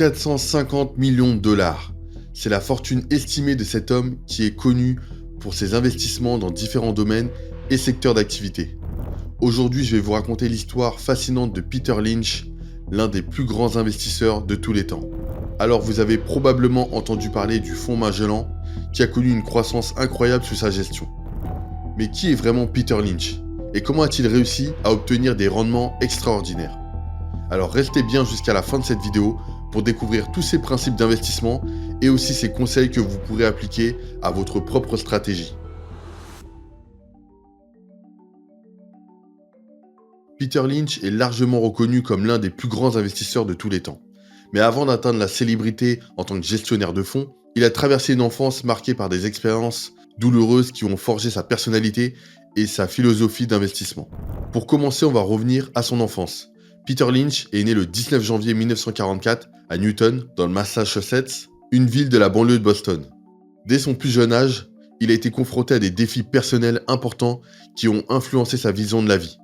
450 millions de dollars. C'est la fortune estimée de cet homme qui est connu pour ses investissements dans différents domaines et secteurs d'activité. Aujourd'hui, je vais vous raconter l'histoire fascinante de Peter Lynch, l'un des plus grands investisseurs de tous les temps. Alors, vous avez probablement entendu parler du fonds Magellan, qui a connu une croissance incroyable sous sa gestion. Mais qui est vraiment Peter Lynch? Et comment a-t-il réussi à obtenir des rendements extraordinaires? Alors restez bien jusqu'à la fin de cette vidéo pour découvrir tous ces principes d'investissement et aussi ces conseils que vous pourrez appliquer à votre propre stratégie. Peter Lynch est largement reconnu comme l'un des plus grands investisseurs de tous les temps. Mais avant d'atteindre la célébrité en tant que gestionnaire de fonds, il a traversé une enfance marquée par des expériences douloureuses qui ont forgé sa personnalité et sa philosophie d'investissement. Pour commencer, on va revenir à son enfance. Peter Lynch est né le 19 janvier 1944 à Newton, dans le Massachusetts, une ville de la banlieue de Boston. Dès son plus jeune âge, il a été confronté à des défis personnels importants qui ont influencé sa vision de la vie.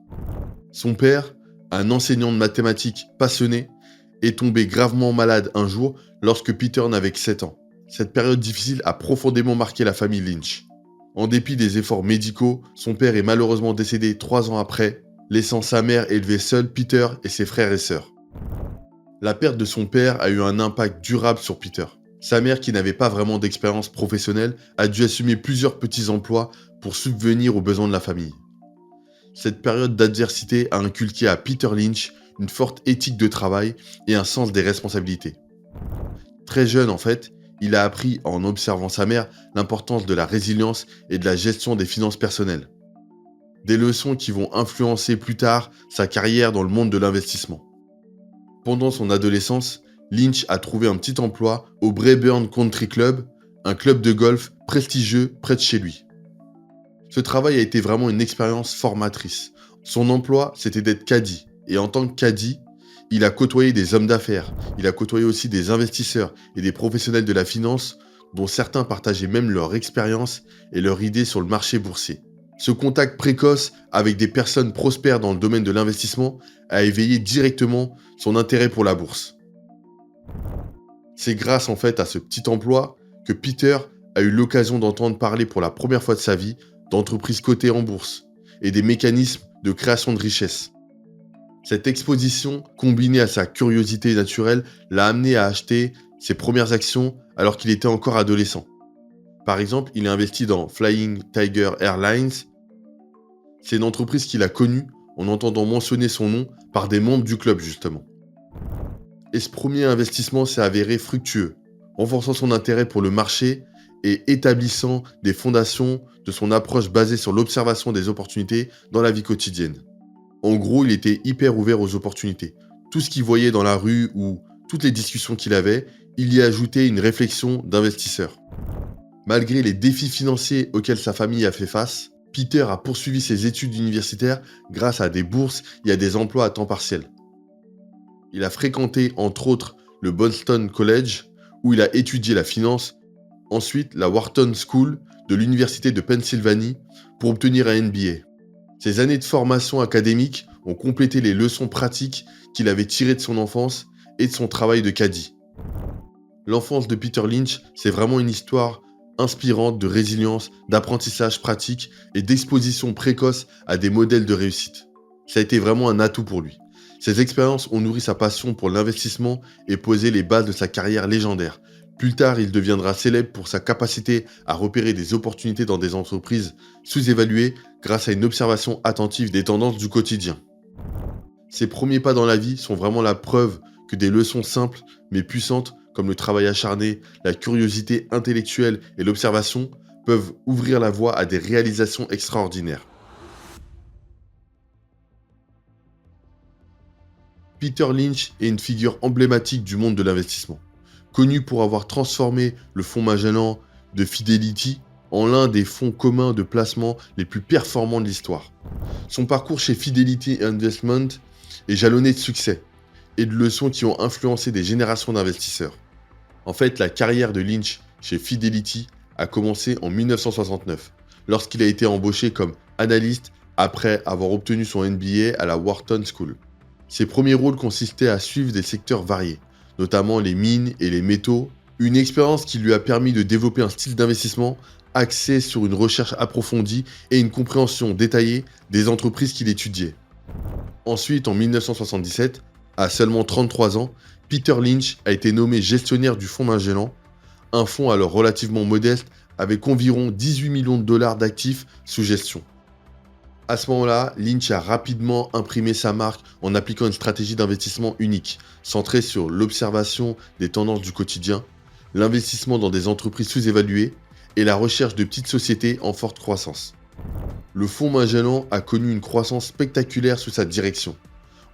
Son père, un enseignant de mathématiques passionné, est tombé gravement malade un jour lorsque Peter n'avait que 7 ans. Cette période difficile a profondément marqué la famille Lynch. En dépit des efforts médicaux, son père est malheureusement décédé 3 ans après, laissant sa mère élever seule Peter et ses frères et sœurs. La perte de son père a eu un impact durable sur Peter. Sa mère, qui n'avait pas vraiment d'expérience professionnelle, a dû assumer plusieurs petits emplois pour subvenir aux besoins de la famille. Cette période d'adversité a inculqué à Peter Lynch une forte éthique de travail et un sens des responsabilités. Très jeune en fait, il a appris en observant sa mère l'importance de la résilience et de la gestion des finances personnelles. Des leçons qui vont influencer plus tard sa carrière dans le monde de l'investissement. Pendant son adolescence, Lynch a trouvé un petit emploi au Braeburn Country Club, un club de golf prestigieux près de chez lui. Ce travail a été vraiment une expérience formatrice. Son emploi, c'était d'être caddie. Et en tant que caddie, il a côtoyé des hommes d'affaires, il a côtoyé aussi des investisseurs et des professionnels de la finance, dont certains partageaient même leur expérience et leurs idées sur le marché boursier. Ce contact précoce avec des personnes prospères dans le domaine de l'investissement a éveillé directement son intérêt pour la bourse. C'est grâce en fait à ce petit emploi que Peter a eu l'occasion d'entendre parler pour la première fois de sa vie d'entreprises cotées en bourse et des mécanismes de création de richesse. Cette exposition, combinée à sa curiosité naturelle, l'a amené à acheter ses premières actions alors qu'il était encore adolescent. Par exemple, il a investi dans Flying Tiger Airlines. C'est une entreprise qu'il a connue en entendant mentionner son nom par des membres du club justement. Et ce premier investissement s'est avéré fructueux, renforçant son intérêt pour le marché et établissant des fondations de son approche basée sur l'observation des opportunités dans la vie quotidienne. En gros, il était hyper ouvert aux opportunités. Tout ce qu'il voyait dans la rue ou toutes les discussions qu'il avait, il y ajoutait une réflexion d'investisseur. Malgré les défis financiers auxquels sa famille a fait face, Peter a poursuivi ses études universitaires grâce à des bourses et à des emplois à temps partiel. Il a fréquenté entre autres le Boston College où il a étudié la finance, ensuite la Wharton School de l'Université de Pennsylvanie pour obtenir un MBA. Ces années de formation académique ont complété les leçons pratiques qu'il avait tirées de son enfance et de son travail de caddie. L'enfance de Peter Lynch, c'est vraiment une histoire inspirante de résilience, d'apprentissage pratique et d'exposition précoce à des modèles de réussite. Ça a été vraiment un atout pour lui. Ces expériences ont nourri sa passion pour l'investissement et posé les bases de sa carrière légendaire. Plus tard, il deviendra célèbre pour sa capacité à repérer des opportunités dans des entreprises sous-évaluées grâce à une observation attentive des tendances du quotidien. Ses premiers pas dans la vie sont vraiment la preuve que des leçons simples mais puissantes comme le travail acharné, la curiosité intellectuelle et l'observation peuvent ouvrir la voie à des réalisations extraordinaires. Peter Lynch est une figure emblématique du monde de l'investissement. Connu pour avoir transformé le fonds Magellan de Fidelity en l'un des fonds communs de placement les plus performants de l'histoire. Son parcours chez Fidelity Investment est jalonné de succès et de leçons qui ont influencé des générations d'investisseurs. En fait, la carrière de Lynch chez Fidelity a commencé en 1969, lorsqu'il a été embauché comme analyste après avoir obtenu son MBA à la Wharton School. Ses premiers rôles consistaient à suivre des secteurs variés, notamment les mines et les métaux, une expérience qui lui a permis de développer un style d'investissement axé sur une recherche approfondie et une compréhension détaillée des entreprises qu'il étudiait. Ensuite, en 1977, à seulement 33 ans, Peter Lynch a été nommé gestionnaire du fonds Magellan, un fonds alors relativement modeste avec environ 18 millions de dollars d'actifs sous gestion. À ce moment-là, Lynch a rapidement imprimé sa marque en appliquant une stratégie d'investissement unique, centrée sur l'observation des tendances du quotidien, l'investissement dans des entreprises sous-évaluées et la recherche de petites sociétés en forte croissance. Le fonds Magellan a connu une croissance spectaculaire sous sa direction.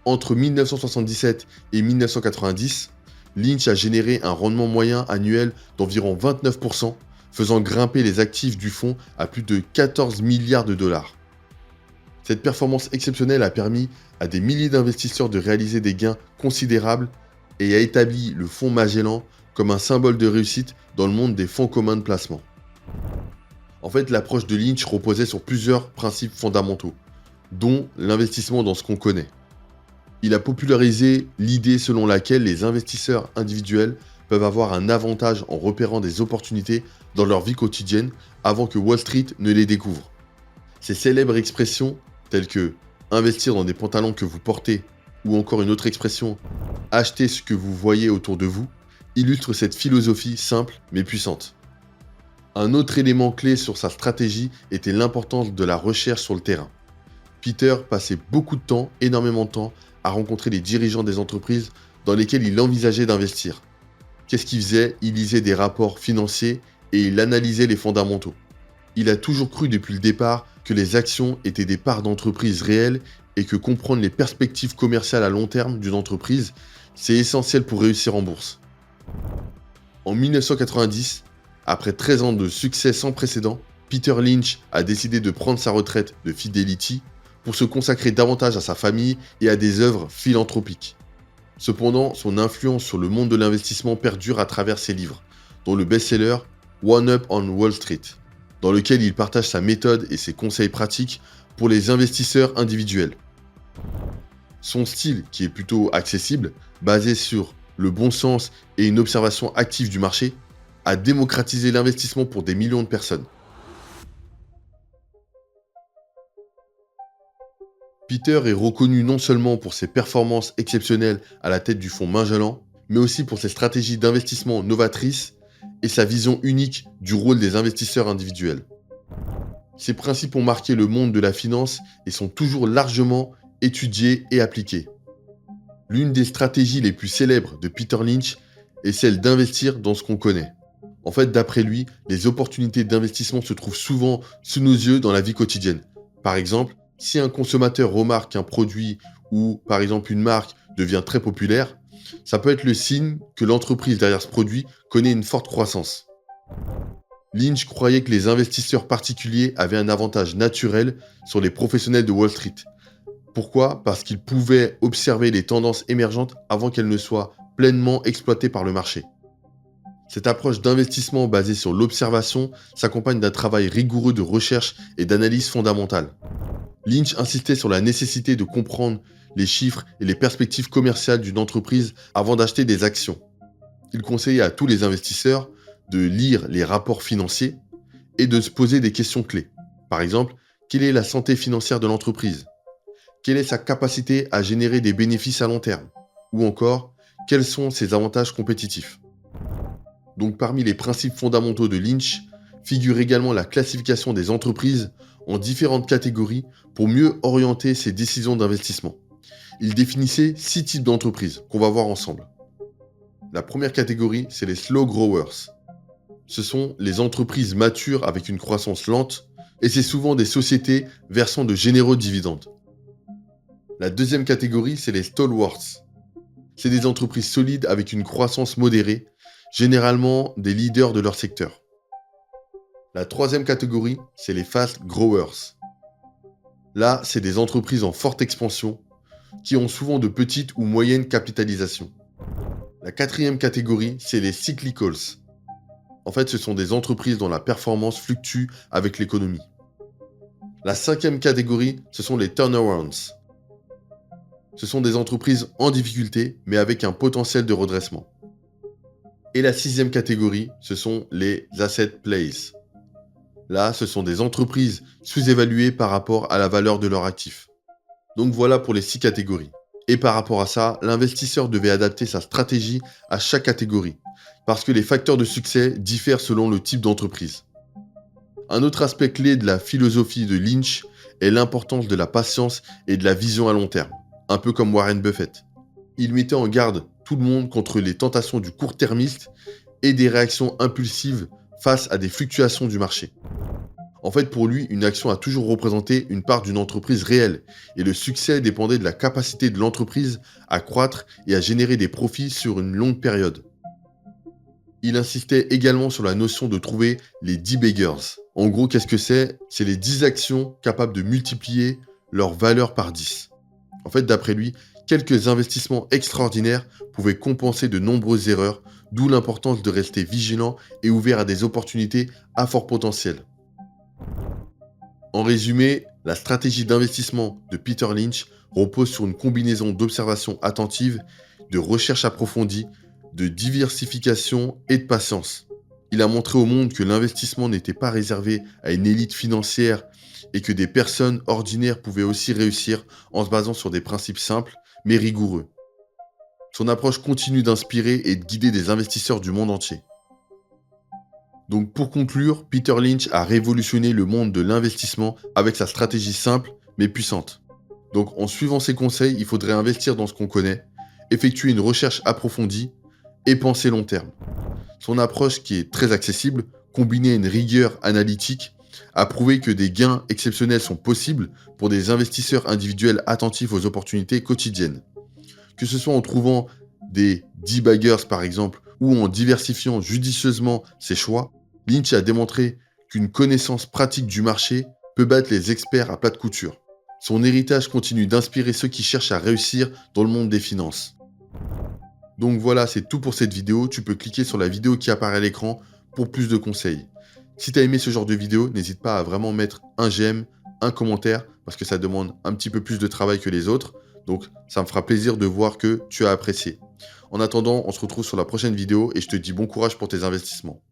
Entre 1977 et 1990, Lynch a généré un rendement moyen annuel d'environ 29%, faisant grimper les actifs du fonds à plus de 14 milliards de dollars. Cette performance exceptionnelle a permis à des milliers d'investisseurs de réaliser des gains considérables et a établi le fonds Magellan comme un symbole de réussite dans le monde des fonds communs de placement. En fait, l'approche de Lynch reposait sur plusieurs principes fondamentaux, dont l'investissement dans ce qu'on connaît. Il a popularisé l'idée selon laquelle les investisseurs individuels peuvent avoir un avantage en repérant des opportunités dans leur vie quotidienne avant que Wall Street ne les découvre. Ces célèbres expressions telles que investir dans des pantalons que vous portez ou encore une autre expression acheter ce que vous voyez autour de vous illustrent cette philosophie simple mais puissante. Un autre élément clé sur sa stratégie était l'importance de la recherche sur le terrain. Peter passait beaucoup de temps, énormément de temps, à rencontrer les dirigeants des entreprises dans lesquelles il envisageait d'investir. Qu'est-ce qu'il faisait? Il lisait des rapports financiers et il analysait les fondamentaux. Il a toujours cru depuis le départ que les actions étaient des parts d'entreprises réelles et que comprendre les perspectives commerciales à long terme d'une entreprise, c'est essentiel pour réussir en bourse. En 1990, après 13 ans de succès sans précédent, Peter Lynch a décidé de prendre sa retraite de Fidelity pour se consacrer davantage à sa famille et à des œuvres philanthropiques. Cependant, son influence sur le monde de l'investissement perdure à travers ses livres, dont le best-seller One Up on Wall Street, dans lequel il partage sa méthode et ses conseils pratiques pour les investisseurs individuels. Son style, qui est plutôt accessible, basé sur le bon sens et une observation active du marché, a démocratisé l'investissement pour des millions de personnes. Peter est reconnu non seulement pour ses performances exceptionnelles à la tête du fonds Magellan, mais aussi pour ses stratégies d'investissement novatrices et sa vision unique du rôle des investisseurs individuels. Ces principes ont marqué le monde de la finance et sont toujours largement étudiés et appliqués. L'une des stratégies les plus célèbres de Peter Lynch est celle d'investir dans ce qu'on connaît. En fait, d'après lui, les opportunités d'investissement se trouvent souvent sous nos yeux dans la vie quotidienne. Par exemple, si un consommateur remarque qu'un produit ou par exemple une marque devient très populaire, ça peut être le signe que l'entreprise derrière ce produit connaît une forte croissance. Lynch croyait que les investisseurs particuliers avaient un avantage naturel sur les professionnels de Wall Street. Pourquoi? Parce qu'ils pouvaient observer les tendances émergentes avant qu'elles ne soient pleinement exploitées par le marché. Cette approche d'investissement basée sur l'observation s'accompagne d'un travail rigoureux de recherche et d'analyse fondamentale. Lynch insistait sur la nécessité de comprendre les chiffres et les perspectives commerciales d'une entreprise avant d'acheter des actions. Il conseillait à tous les investisseurs de lire les rapports financiers et de se poser des questions clés. Par exemple, quelle est la santé financière de l'entreprise? Quelle est sa capacité à générer des bénéfices à long terme? Ou encore, quels sont ses avantages compétitifs? Donc parmi les principes fondamentaux de Lynch figure également la classification des entreprises en différentes catégories pour mieux orienter ses décisions d'investissement. Il définissait 6 types d'entreprises qu'on va voir ensemble. La première catégorie, c'est les slow growers. Ce sont les entreprises matures avec une croissance lente et c'est souvent des sociétés versant de généreux dividendes. La deuxième catégorie, c'est les stalwarts. C'est des entreprises solides avec une croissance modérée, généralement des leaders de leur secteur. La troisième catégorie, c'est les fast growers. Là, c'est des entreprises en forte expansion qui ont souvent de petites ou moyennes capitalisations. La quatrième catégorie, c'est les cyclicals. En fait, ce sont des entreprises dont la performance fluctue avec l'économie. La cinquième catégorie, ce sont les turnarounds. Ce sont des entreprises en difficulté, mais avec un potentiel de redressement. Et la sixième catégorie, ce sont les asset plays. Là, ce sont des entreprises sous-évaluées par rapport à la valeur de leurs actifs. Donc voilà pour les 6 catégories. Et par rapport à ça, l'investisseur devait adapter sa stratégie à chaque catégorie, parce que les facteurs de succès diffèrent selon le type d'entreprise. Un autre aspect clé de la philosophie de Lynch est l'importance de la patience et de la vision à long terme, un peu comme Warren Buffett. Il mettait en garde tout le monde contre les tentations du court-termiste et des réactions impulsives face à des fluctuations du marché. En fait, pour lui, une action a toujours représenté une part d'une entreprise réelle, et le succès dépendait de la capacité de l'entreprise à croître et à générer des profits sur une longue période. Il insistait également sur la notion de trouver les 10 beggars. En gros, qu'est-ce que c'est? C'est les 10 actions capables de multiplier leur valeur par 10. En fait, d'après lui, quelques investissements extraordinaires pouvaient compenser de nombreuses erreurs, d'où l'importance de rester vigilant et ouvert à des opportunités à fort potentiel. En résumé, la stratégie d'investissement de Peter Lynch repose sur une combinaison d'observation attentive, de recherche approfondie, de diversification et de patience. Il a montré au monde que l'investissement n'était pas réservé à une élite financière et que des personnes ordinaires pouvaient aussi réussir en se basant sur des principes simples mais rigoureux. Son approche continue d'inspirer et de guider des investisseurs du monde entier. Donc pour conclure, Peter Lynch a révolutionné le monde de l'investissement avec sa stratégie simple mais puissante. Donc en suivant ses conseils, il faudrait investir dans ce qu'on connaît, effectuer une recherche approfondie et penser long terme. Son approche, qui est très accessible, combinée à une rigueur analytique, a prouvé que des gains exceptionnels sont possibles pour des investisseurs individuels attentifs aux opportunités quotidiennes. Que ce soit en trouvant des 10 baggers par exemple, ou en diversifiant judicieusement ses choix, Lynch a démontré qu'une connaissance pratique du marché peut battre les experts à plat de couture. Son héritage continue d'inspirer ceux qui cherchent à réussir dans le monde des finances. Donc voilà, c'est tout pour cette vidéo. Tu peux cliquer sur la vidéo qui apparaît à l'écran pour plus de conseils. Si tu as aimé ce genre de vidéo, n'hésite pas à vraiment mettre un j'aime, un commentaire, parce que ça demande un petit peu plus de travail que les autres. Donc ça me fera plaisir de voir que tu as apprécié. En attendant, on se retrouve sur la prochaine vidéo et je te dis bon courage pour tes investissements.